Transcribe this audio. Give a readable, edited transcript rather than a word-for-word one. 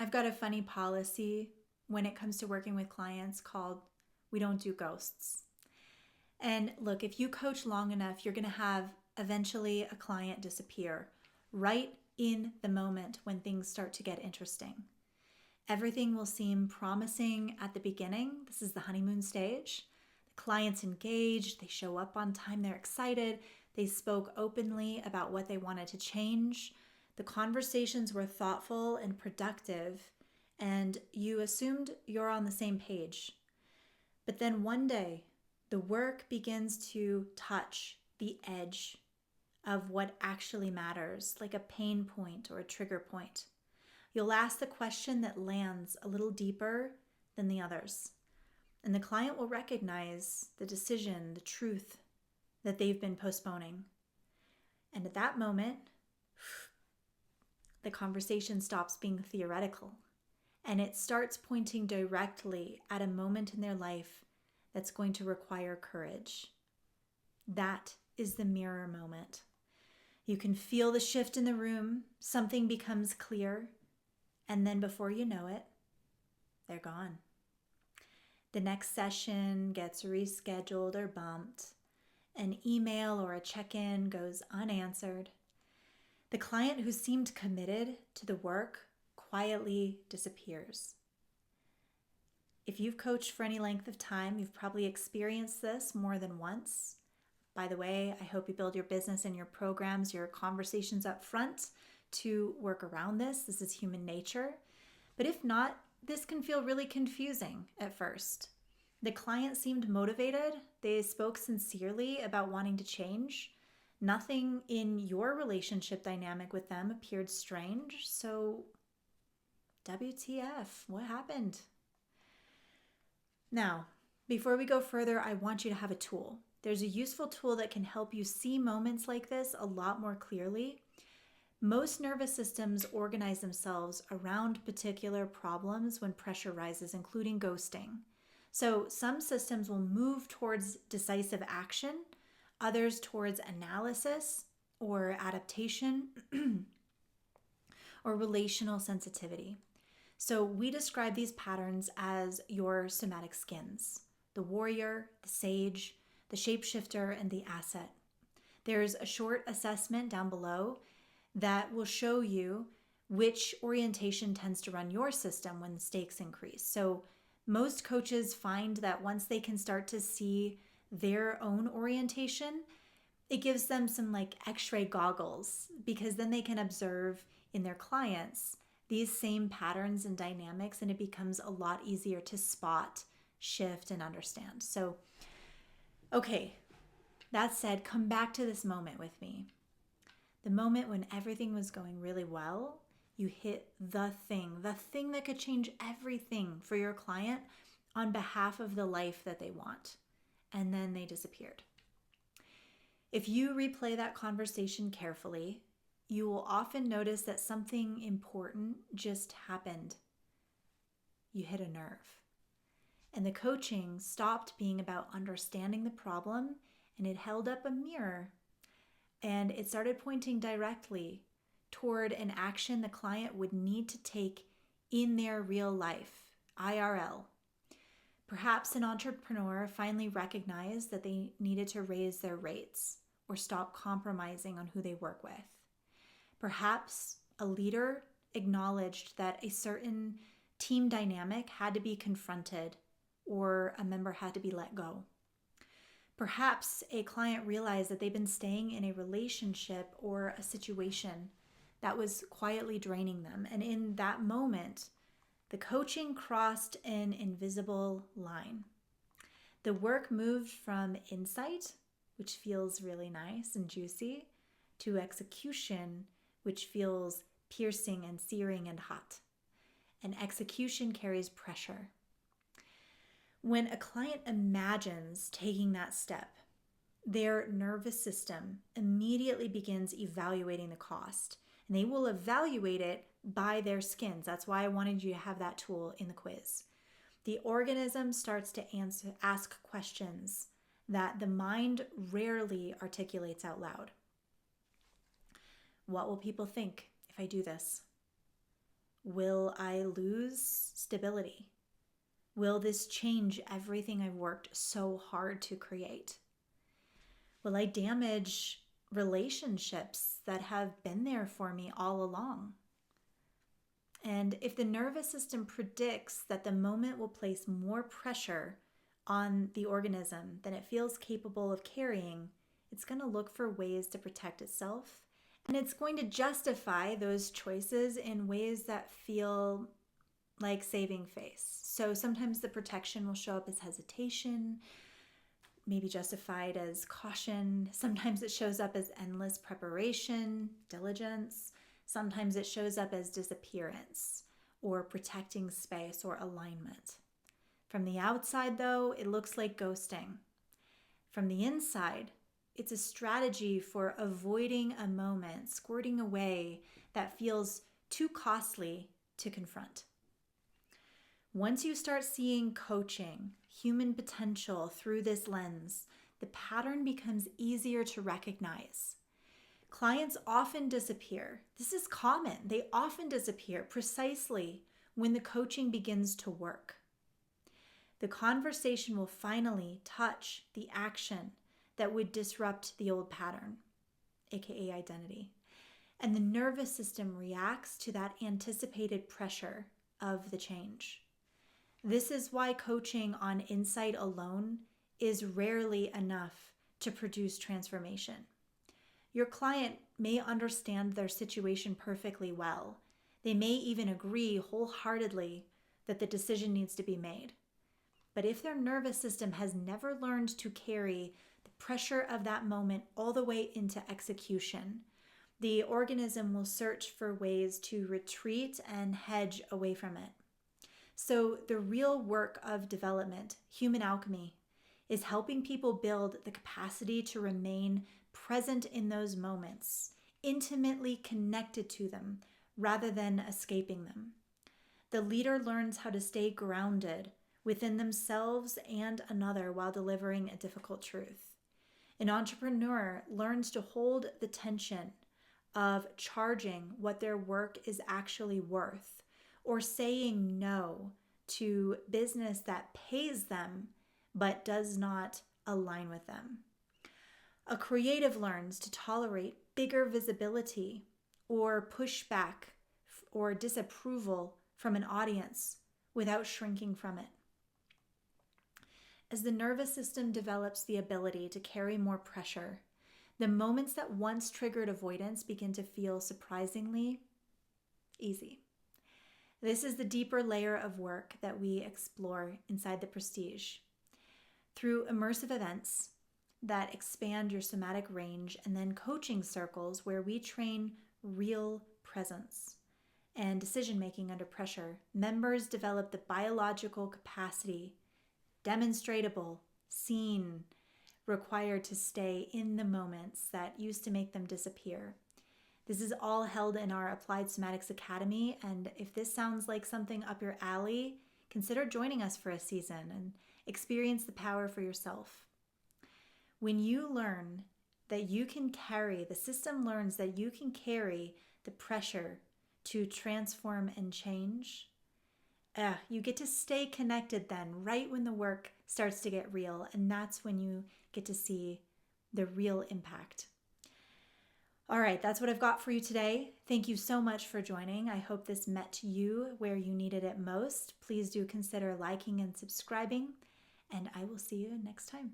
I've got a funny policy when it comes to working with clients called we don't do ghosts. And look, if you coach long enough, you're going to have eventually a client disappear right in the moment when things start to get interesting. Everything will seem promising at the beginning. This is the honeymoon stage. The client's engaged, they show up on time, they're excited, they spoke openly about what they wanted to change. The conversations were thoughtful and productive, and you assumed you're on the same page. But then one day, the work begins to touch the edge of what actually matters, like a pain point or a trigger point. You'll ask the question that lands a little deeper than the others, and the client will recognize the decision, the truth that they've been postponing. And at that moment, the conversation stops being theoretical, and it starts pointing directly at a moment in their life that's going to require courage. That is the mirror moment. You can feel the shift in the room, something becomes clear, and then before you know it, they're gone. The next session gets rescheduled or bumped. An email or a check-in goes unanswered. The client who seemed committed to the work quietly disappears. If you've coached for any length of time, you've probably experienced this more than once. By the way, I hope you build your business and your programs, your conversations up front to work around this. This is human nature. But if not, this can feel really confusing at first. The client seemed motivated. They spoke sincerely about wanting to change. Nothing in your relationship dynamic with them appeared strange. So, WTF? What happened? Now, before we go further, I want you to have a tool. There's a useful tool that can help you see moments like this a lot more clearly. Most nervous systems organize themselves around particular problems when pressure rises, including ghosting. So some systems will move towards decisive action, others towards analysis or adaptation or relational sensitivity. So we describe these patterns as your somatic skins: the warrior, the sage, the shapeshifter, and the asset. There's a short assessment down below that will show you which orientation tends to run your system when the stakes increase. So most coaches find that once they can start to see their own orientation, it gives them some like x-ray goggles, because then they can observe in their clients these same patterns and dynamics, and it becomes a lot easier to spot, shift, and understand. So, okay, that said, come back to this moment with me. The moment when everything was going really well, you hit the thing that could change everything for your client on behalf of the life that they want. And then they disappeared. If you replay that conversation carefully, you will often notice that something important just happened. You hit a nerve. And the coaching stopped being about understanding the problem, and it held up a mirror. And it started pointing directly toward an action the client would need to take in their real life, IRL. Perhaps an entrepreneur finally recognized that they needed to raise their rates or stop compromising on who they work with. Perhaps a leader acknowledged that a certain team dynamic had to be confronted or a member had to be let go. Perhaps a client realized that they've been staying in a relationship or a situation that was quietly draining them. And in that moment, the coaching crossed an invisible line. The work moved from insight, which feels really nice and juicy, to execution, which feels piercing and searing and hot. And execution carries pressure. When a client imagines taking that step, their nervous system immediately begins evaluating the cost. And they will evaluate it by their skins. That's why I wanted you to have that tool in the quiz. The organism starts to ask questions that the mind rarely articulates out loud. What will people think if I do this? Will I lose stability? Will this change everything I've worked so hard to create? Will I damage relationships that have been there for me all along? And if the nervous system predicts that the moment will place more pressure on the organism than it feels capable of carrying, it's going to look for ways to protect itself. And it's going to justify those choices in ways that feel like saving face. So sometimes the protection will show up as hesitation, maybe justified as caution. Sometimes it shows up as endless preparation, diligence. Sometimes it shows up as disappearance or protecting space or alignment. From the outside, though, it looks like ghosting. From the inside, it's a strategy for avoiding a moment, squirting away that feels too costly to confront. Once you start seeing coaching, human potential through this lens, the pattern becomes easier to recognize. Clients often disappear. This is common. They often disappear precisely when the coaching begins to work. The conversation will finally touch the action that would disrupt the old pattern, aka identity. And the nervous system reacts to that anticipated pressure of the change. This is why coaching on insight alone is rarely enough to produce transformation. Your client may understand their situation perfectly well. They may even agree wholeheartedly that the decision needs to be made. But if their nervous system has never learned to carry the pressure of that moment all the way into execution, the organism will search for ways to retreat and hedge away from it. So the real work of development, human alchemy, is helping people build the capacity to remain present in those moments, intimately connected to them rather than escaping them. The leader learns how to stay grounded within themselves and another while delivering a difficult truth. An entrepreneur learns to hold the tension of charging what their work is actually worth, or saying no to business that pays them but does not align with them. A creative learns to tolerate bigger visibility or pushback or disapproval from an audience without shrinking from it. As the nervous system develops the ability to carry more pressure, the moments that once triggered avoidance begin to feel surprisingly easy. This is the deeper layer of work that we explore inside the Prestige. Through immersive events that expand your somatic range, and then coaching circles where we train real presence and decision-making under pressure, members develop the biological capacity, demonstratable, seen, required to stay in the moments that used to make them disappear. This is all held in our Applied Somatics Academy, and if this sounds like something up your alley, consider joining us for a season and experience the power for yourself. When you learn that you can carry, the system learns that you can carry the pressure to transform and change, you get to stay connected then, right when the work starts to get real, and that's when you get to see the real impact. All right, that's what I've got for you today. Thank you so much for joining. I hope this met you where you needed it most. Please do consider liking and subscribing, and I will see you next time.